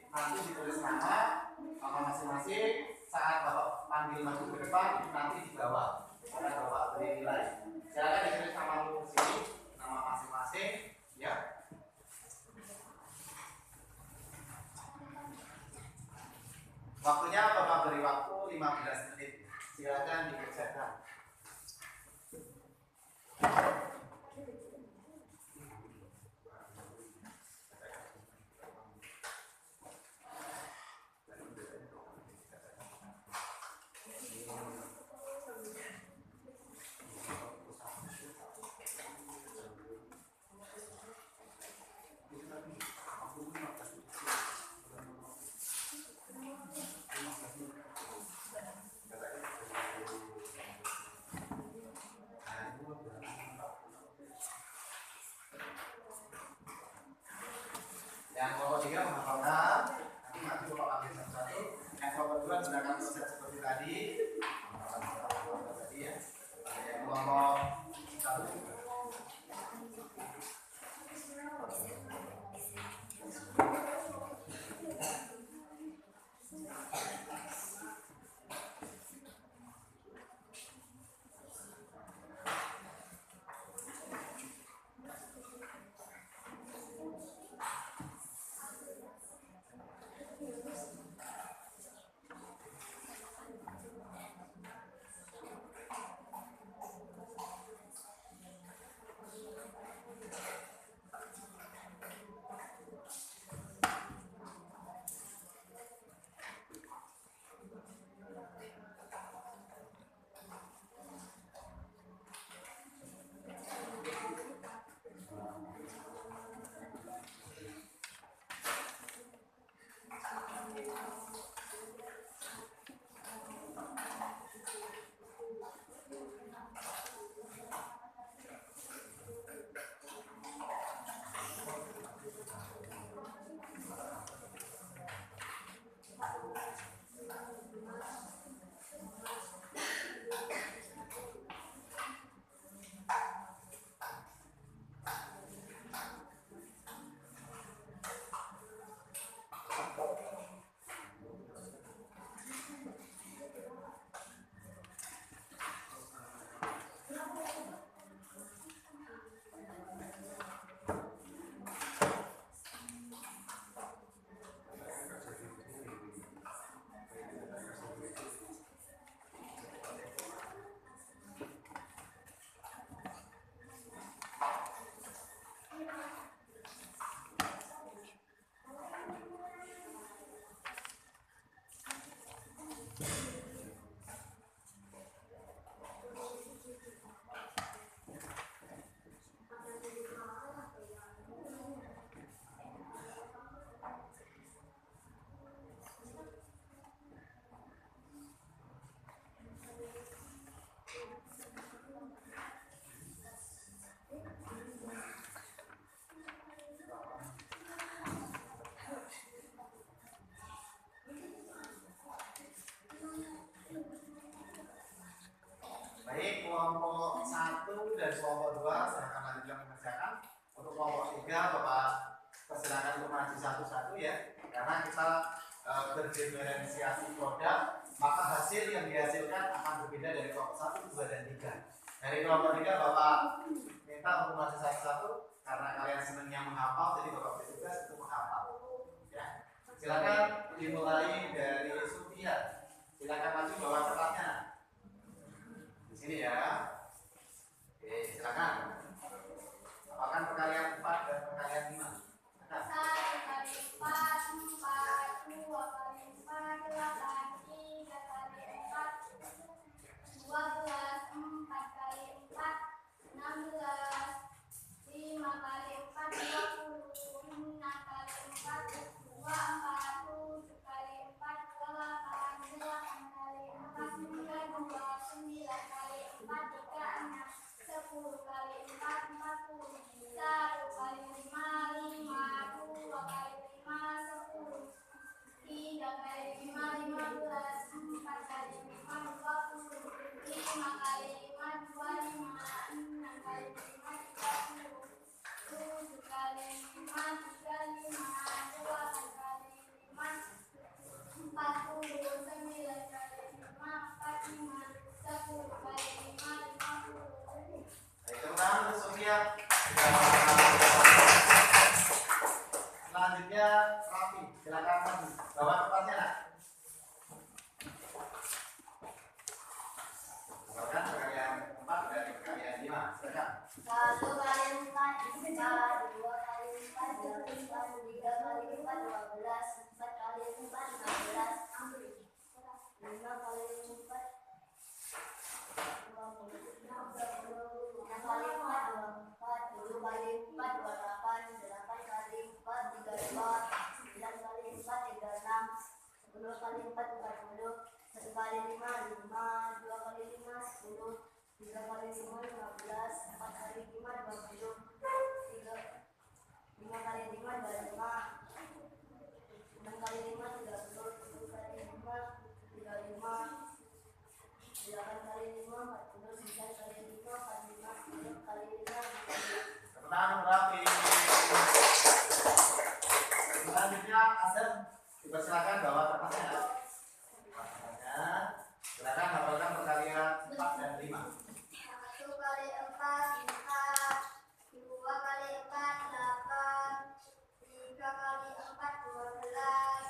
nanti ditulis nama masing-masing. Saat Bapak panggil maju ke depan, nanti di bawah karena Bapak beri nilai. Silakan ditulis nama di sini, nama masing-masing, ya. Waktunya Bapak beri waktu 15 menit. Silakan dikerjakan. 2, silakan lanjutkan mengerjakan. Untuk kelompok 3, Bapak persilakan untuk maju satu-satu ya, karena kita berdiferensiasi produk, maka hasil yang dihasilkan akan berbeda dari kelompok 1, 2, dan 3. Dari kelompok 3 Bapak minta untuk maju satu-satu karena kalian senangnya menghafal, jadi Bapak beri tugas untuk menghafal. Ya. Silakan dimulai dari Sufia. Silakan maju bawa kertasnya. Di sini ya. Oke, silakan. Apakan perkalian 4 dan perkalian 5. 1 kali 4, 4, 2 kali 4, 8, 3 kali 4, 12, 4 kali 4, 16, 5 kali 4, 20, 6 kali 4, 24, 7 kali 4, 8, 8 kali 4, 32, 9 kali 4, 36, 10 kali 4, 40, 1 kali 5, 5, 2 kali 5, 10, 3 kali 5, 15, 4 kali 5, 20, 5 kali 5, 25, 6 kali 5, 30, 7 kali 5, 35, 8 kali 5, 40, 9 kali 5, 45, 10 kali 5, 50. Baik, tepuk tangan untuk Sofia. Selanjutnya Raffi, silakan maju. Bawa kertasnya nak. Bawakan perkalian 4 dan perkalian 5. Silakan. 1 kali 4, 4, 2 kali 4, 8, 3 kali 4, 12, 4 kali 4, 16, 5 kali 4, 20, 6 kali 4, 24, 7 kali 4, 28, 8 kali 4, 32, 9 kali 4, 36, 10 kali 4, 40, 1 kali 5, 5, 2 kali 5, 10, 3 kali 5, 15, 4 kali 5, 20, 5 kali 5, 25, 6 kali 5, 30, 7 kali 5, 35, 8 kali 5, 40, 9 kali 5, 45, 10 kali 5, 50. Tepuk tangan untuk Raffi. Selanjutnya Asep, dipersilakan bawa kertasnya. Silakan hafalkan perkalian 4 dan 5. 1 kali 4, 4, 2 kali 4, 8, 3 kali 4, 12,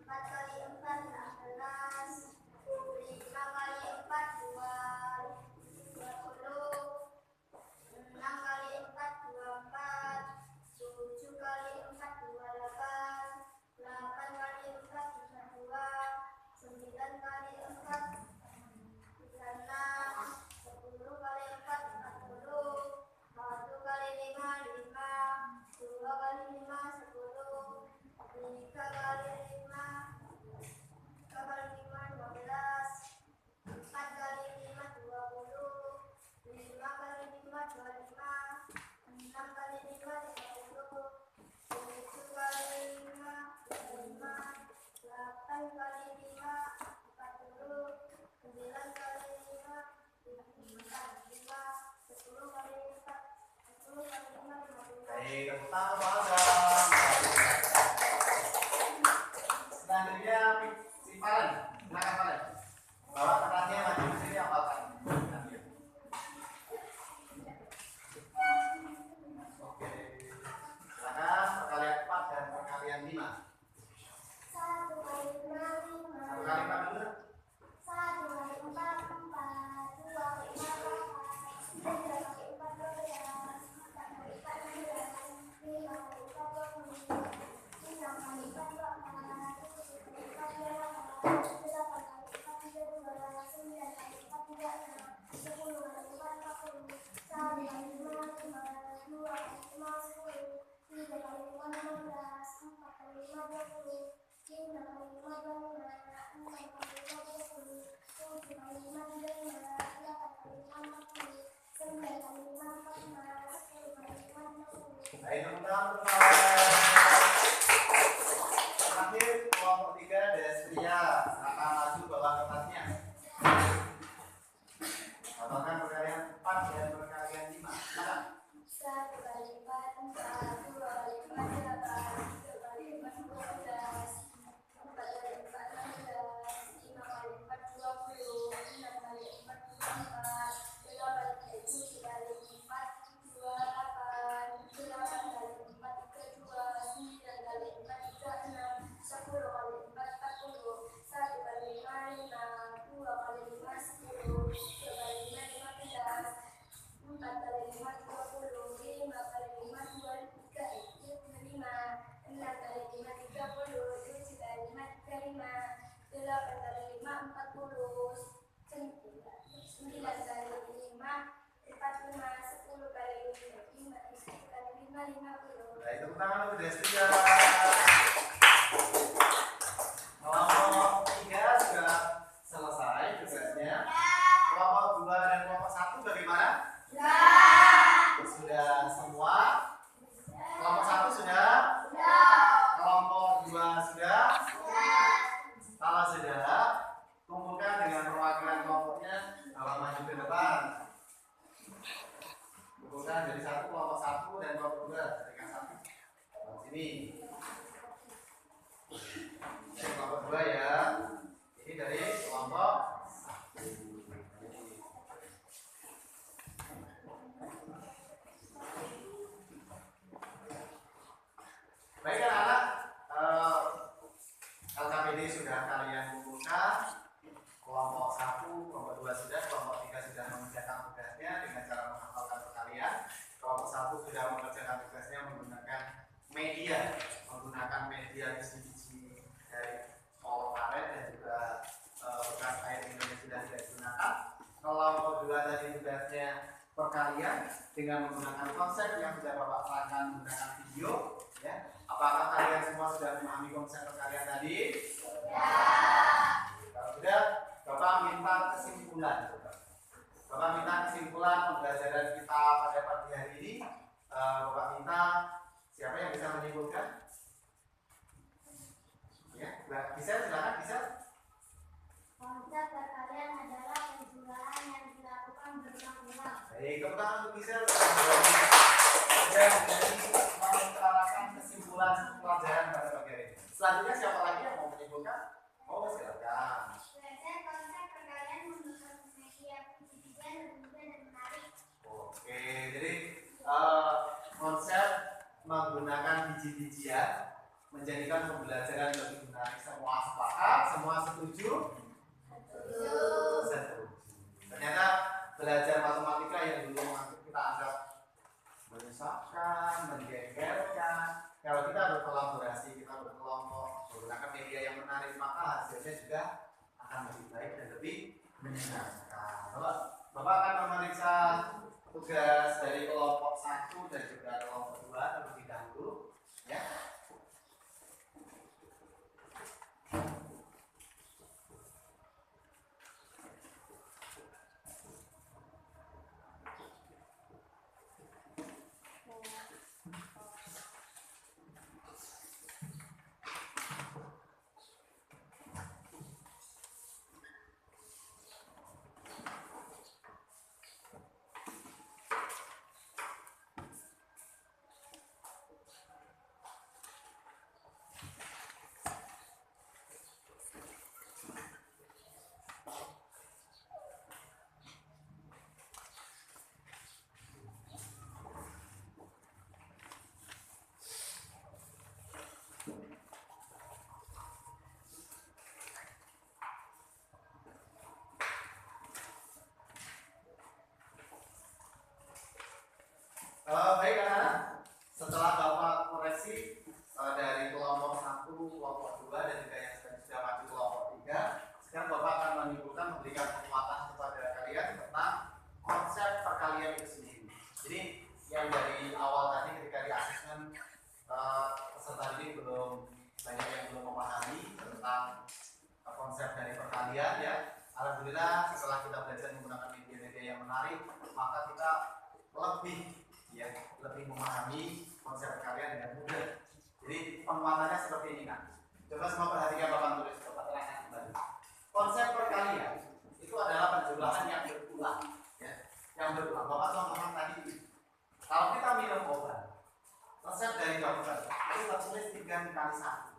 4 kali 4, 16, 5 kali 4, 20, 6 kali 4, 24, 7 kali 4, 28, 8 kali 4, 32, 9 kali 4, 36, 10 kali 4, 40, 1 kali 5, 5, 2 kali 5, 10, 3 kali 5, 3 kali 5, 12, 4 kali 5, 20, 5 kali 5, 25, 6 kali 5, 30, 7 kali 5, 5, 8 kali 5, 40, 9 kali 5, 45, 10 kali 4, 10 kali 5, 15. Baik, tepuk tangan untuk Asep. Selanjutnya si Valen, silakan Valen. Bawa kertasnya maju ke sini hafalkan. Ambil. Oke. Silakan perkalian 4 dan perkalian 5. 1 kali 5, 5. 1 kali 4 dulu. 1 kali 4, 4, 2 kali 4, 8, 3 kali 4, 12, 4 kali 4, 16, 5 kali 4, 20, 6 kali 4, 24, 7 kali 4, 28, 8 kali 4, 32, 9 kali 4, 36, 10 kali 4, 40, 1 kali 5, 5, 2 kali 5, 10, 3 kali 5, 15, 4 kali 5, 20, 5 kali 5, 25, 6 kali 5, 20, 7 kali 5, 35, 8 kali 5, 40, 9 kali 5, 45, 10 kali 5, 20. Baik, tepuk tangan untuk Valen. Terakhir kelompok 3 Destria, silakan maju bawa kertasnya. Hafalkan perkalian 4 dan perkalian 5. Silakan. Baik, tepuk tangan untuk Destia. Kelompok 3 sudah selesai tugasnya. Kelompok 2 dan kelompok 1 bagaimana? Sudah semua. Kelompok 1 sudah? Kelompok 2 sudah? Kalau sudah, kumpulkan dengan perwakilan kelompoknya. Kalau maju ke depan, kumpulkan dari kelompok 1 dan kelompok 2. Jadikan satu. Sini. Dari kelompok 2 ya. Ini dari kelompok 1. Baik anak-anak, LKPD sudah kalian kumpulkan. Kelompok 1, kelompok 2 sudah, kelompok 3 sudah mengerjakan tugasnya dengan cara menghafalkan perkalian. Kelompok 1 sudah mengerjakan tugasnya menggunakan media biji-biji dari kolom karet dan juga bekas air minum yang sudah tidak digunakan. Kelompok 2 tadi tugasnya perkalian dengan menggunakan konsep yang sudah Bapak terangkan menggunakan video. Ya. Apakah kalian semua sudah memahami konsep perkalian tadi? Ya. Kalau sudah, Bapak minta kesimpulan. Bapak minta kesimpulan pembelajaran kita pada pagi hari ini. Bapak minta siapa yang bisa menyimpulkan? Ya, bisa silakan bisa. Konsep perkalian adalah penjumlahan yang dilakukan berulang-ulang. Baik, tepuk tangan untuk Gisel. Sudah jadi mengutarakan kesimpulan pelajaran pada pagi hari ini. Selanjutnya siapa lagi yang mau menyimpulkan? Oh, silakan. Belajar konsep perkalian menggunakan media biji-bijian dan mudah dan menarik. Oke, jadi konsep menggunakan biji-bijian menjadikan pembelajaran lebih menarik. Semua sepakat? Semua setuju? Setuju. Ternyata belajar matematika yang dulu kita anggap menyesatkan, menggegerkan. Kalau kita berkolaborasi, kita berkelompok, menggunakan media yang menarik, maka hasilnya juga akan lebih baik dan lebih menyenangkan. Bapak akan memeriksa tugas dari kelompok 1 dan juga kelompok 2 terlebih dahulu, ya. Baik anak-anak, setelah Bapak koreksi dari kelompok 1, kelompok 2 dan juga yang sudah maju kelompok 3, sekarang Bapak akan menyimpulkan memberikan penguatan kepada kalian tentang konsep perkalian itu sendiri. Jadi yang dari awal tadi ketika di asesmen peserta didik banyak yang belum memahami tentang konsep dari perkalian ya. Alhamdulillah setelah kita belajar menggunakan media-media yang menarik, maka kita lebih memahami konsep perkalian dengan mudah. Jadi penguatannya seperti ini kan. Coba semua perhatikan Bapak tulis, Bapak terangkan kembali. Konsep perkalian itu adalah penjumlahan yang berulang, ya. Yang berulang. Bapak contohkan tadi, kalau kita minum obat, resep dari dokter itu tertulis 3 kali 1.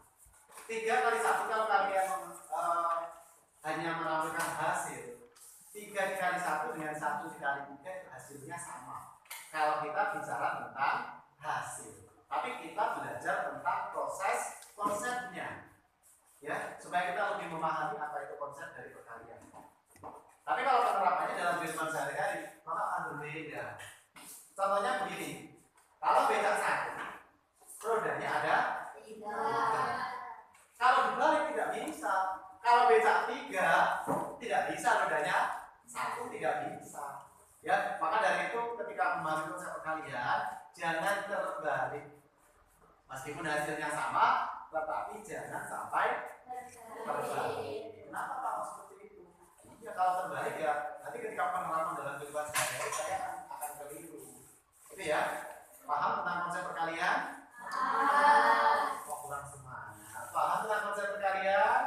3 kali 1 kalau kalian hanya menampilkan hasil 3 dikali 1 dengan 1 dikali 3 itu hasilnya sama. Kalau kita bicara tentang hasil, tapi kita belajar tentang proses konsepnya, ya, supaya kita lebih memahami apa itu konsep dari perkalian. Tapi kalau penerapannya dalam kehidupan sehari-hari, maka akan berbeda. Contohnya begini, kalau becak 1, rodanya ada 3. Kalau dibalik tidak bisa. Kalau becak 3, tidak bisa rodanya 1, tidak bisa. Ya, maka dari itu ketika memahami konsep perkalian, jangan terbalik. Meskipun hasilnya sama, tetapi jangan sampai terbalik. Kenapa kalau seperti itu? Ya kalau terbalik ya nanti ketika penerapan dalam kehidupan sehari-hari saya akan keliru. Itu ya. Paham tentang konsep perkalian? Kok kurang semangat? Paham tentang konsep perkalian?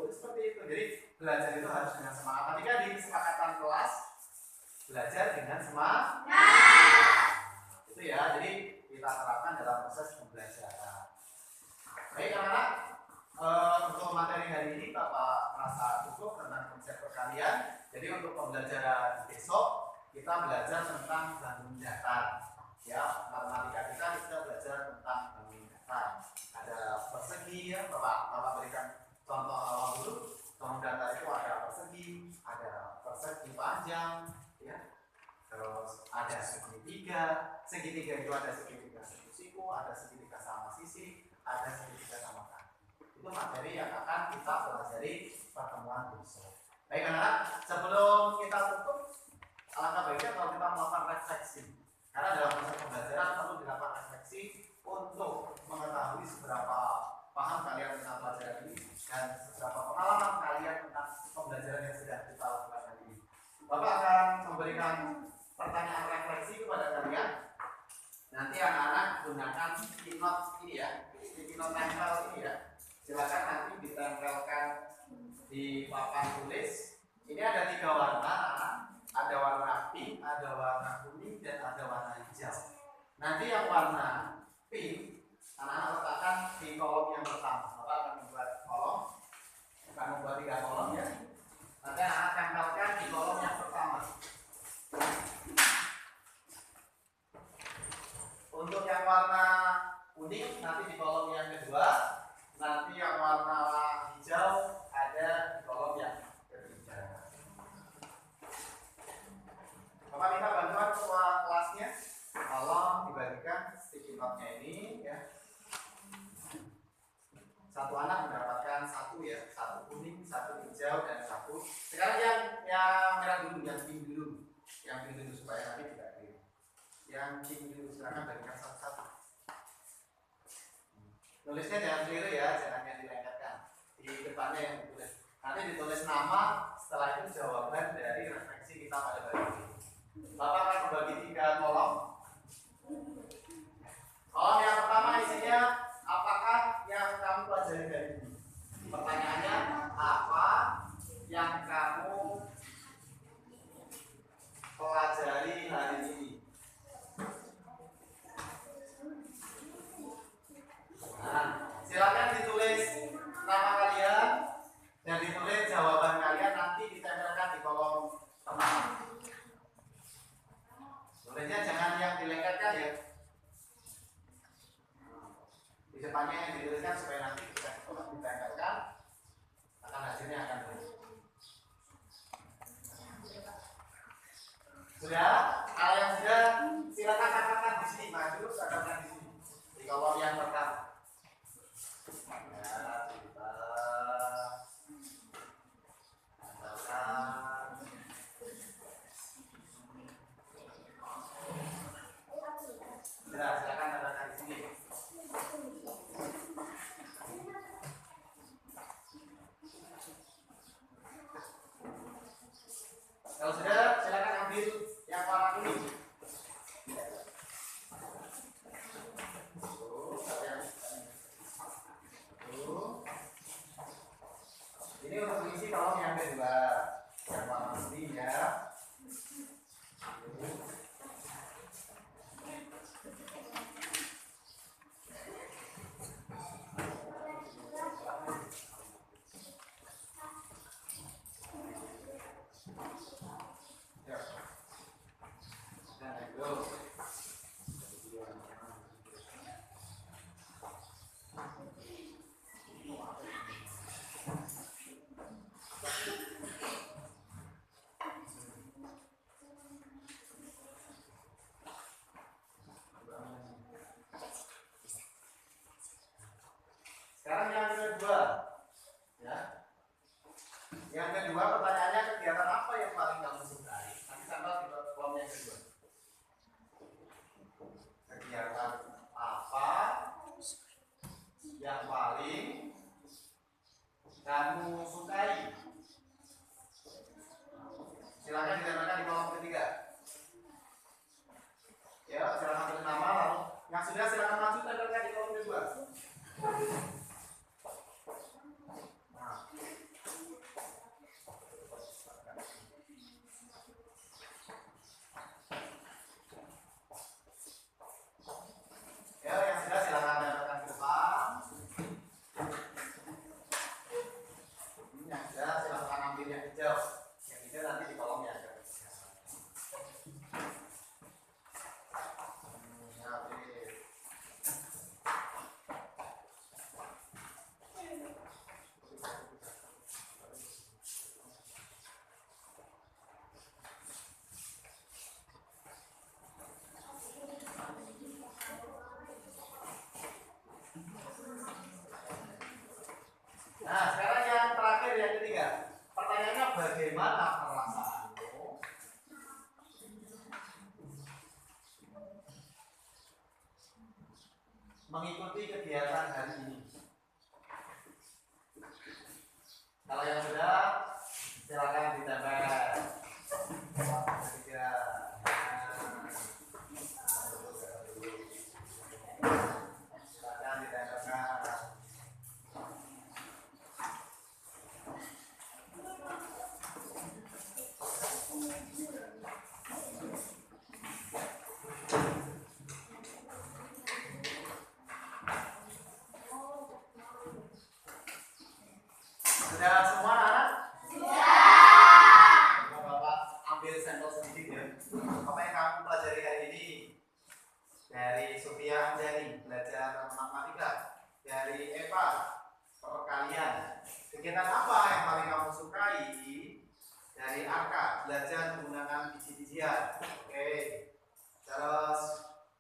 Seperti itu. Jadi belajar itu harus dengan semangat. Ketika di kesepakatan kelas belajar dengan semangat. Itu ya. Jadi kita terapkan dalam proses pembelajaran. Baik anak-anak, untuk materi hari ini Bapak merasa cukup tentang konsep perkalian. Jadi untuk pembelajaran besok kita belajar tentang bangun datar. Ya, matematika kita belajar tentang bangun datar. Ada persegi ya, Bapak berikan contoh awal dulu. Bangun datar itu ada persegi panjang, ya. Terus ada segitiga. Segitiga itu ada segitiga siku, ada segitiga sama sisi, ada segitiga sama kaki. Itu materi yang akan kita pelajari pertemuan besok. Baik anak-anak, sebelum kita tutup, alangkah baiknya kalau kita melakukan refleksi. Karena dalam proses pembelajaran perlu dilakukan refleksi untuk mengetahui seberapa paham kalian tentang pelajaran ini dan seberapa pengalaman kalian tentang pembelajaran yang sedang kita lakukan hari ini. Bapak akan memberikan pertanyaan refleksi kepada kalian. Nanti anak-anak gunakan sticky note ini ya, sticky note tempel ini ya. Silakan nanti ditempelkan di papan tulis. Ini ada 3 warna, ada warna pink, ada warna kuning, dan ada warna hijau. Nanti yang warna pink, anak-anak letakkan di kolom yang pertama. Bapak akan membuat kolom, akan membuat 3 kolom ya. Nanti anak-anak tempelkan di kolom yang pertama. Untuk yang warna kuning nanti di kolom yang kedua. Nanti yang warna hijau ada di kolom yang ketiga. Bapak minta bantuan ketua kelasnya, tolong dibagikan sticky note-nya ini ya. Satu anak mendapatkan 1 ya, 1 kuning, 1 hijau, dan 1. Sekarang yang merah dulu, yang pink dulu, supaya nanti tidak keliru. Yang pink dulu, silakan bagikan satu-satu. Nulisnya jangan keliru ya, jangan yang dilengketkan. Di depannya yang ditulis. Nanti ditulis nama, setelah itu jawaban dari refleksi kita pada hari ini. Bapak akan membagi 3 kolom. Kolom yang pertama isinya apakah yang kamu pelajari dari ini? Pertanyaannya, apa yang kamu pelajari hari ini? Nah, silakan ditulis nama kalian dan ditulis jawaban kalian, nanti ditempelkan di kolom tengah. Tulisnya jangan yang dilengketkan ya. Di depannya yang dituliskan supaya nanti kita ditempelkan, akan hasilnya akan bagus. Sudah? Kalau yang sudah, silakan katakan di sini, maju katakan di sini di kolom yang pertama. Ya, kita katakan. Sudah, silakan katakan di sini. Kalau sudah, silakan ambil yang warna kuning. mengikuti kegiatan hari ini. Kalau yang sudah, silakan ditempel. Ketiga. Silakan ditempelkan. Sudah semua anak? Sudah. Bapak ambil sampel sedikit ya. Apa yang kamu pelajari hari ini? Dari Sophia Anjani belajar matematika. Dari Eva perkalian. Kegiatan apa yang paling kamu sukai? Dari Arka belajar menggunakan biji-bijian. Oke. Terus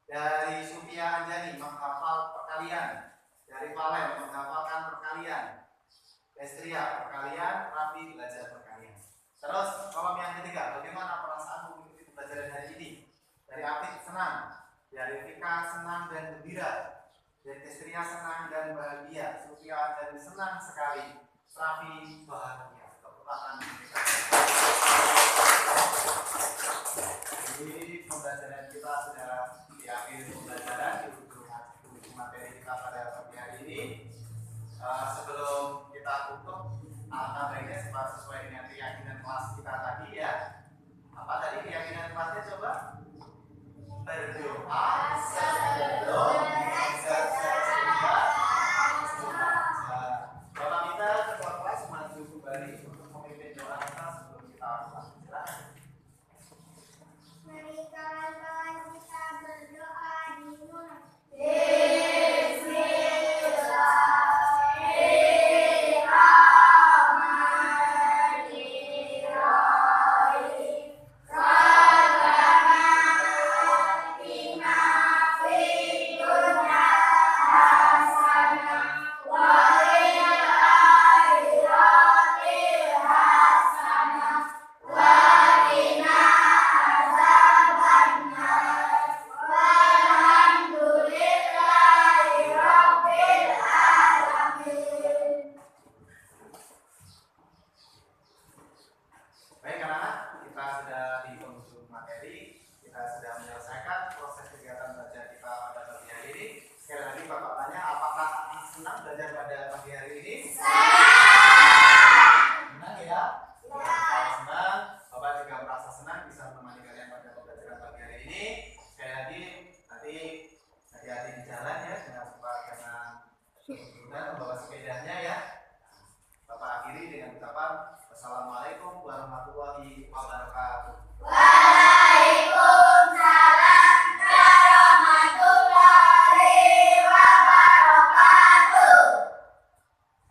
dari Sophia Anjani menghafal perkalian. Dari Valen menghafalkan perkalian. Destria perkalian, Raffi belajar perkalian. Terus kolom yang ketiga, bagaimana perasaan mengikuti pembelajaran hari ini? Dari Apik senang, dari Vika senang dan gembira, dari Destria senang dan bahagia, Sofia dan senang sekali, Raffi bahagia. Tepuk tangan. Jadi pembelajaran kita sudah di akhir pembelajaran di ujung materi kita pada pagi hari ini. Sebelum kita tutup, alangkah baiknya sesuai dengan keyakinan kelas kita tadi ya. Apa tadi keyakinan kelasnya coba? Berdoa sebelum bekerja. Bapak minta ketua kelas maju kembali untuk memimpin doa kita sebelum kita mulai. Silakan. Mari kawan-kawan kita berdoa dimulai. Baik anak-anak, kita sudah di penghujung materi, kita sudah menyelesaikan proses kegiatan belajar kita pada pagi hari ini. Sekali lagi Bapak tanya, apakah senang belajar pada pagi hari ini? Senang ya? Kalau senang, Bapak juga merasa senang bisa menemani kalian pada pembelajaran pagi hari ini. Sekali lagi, nanti hati-hati di jalan ya, jangan lupa jangan membawa sepedanya ya. Bapak akhiri dengan ucapan Wassalamualaikum warahmatullahi wabarakatuh.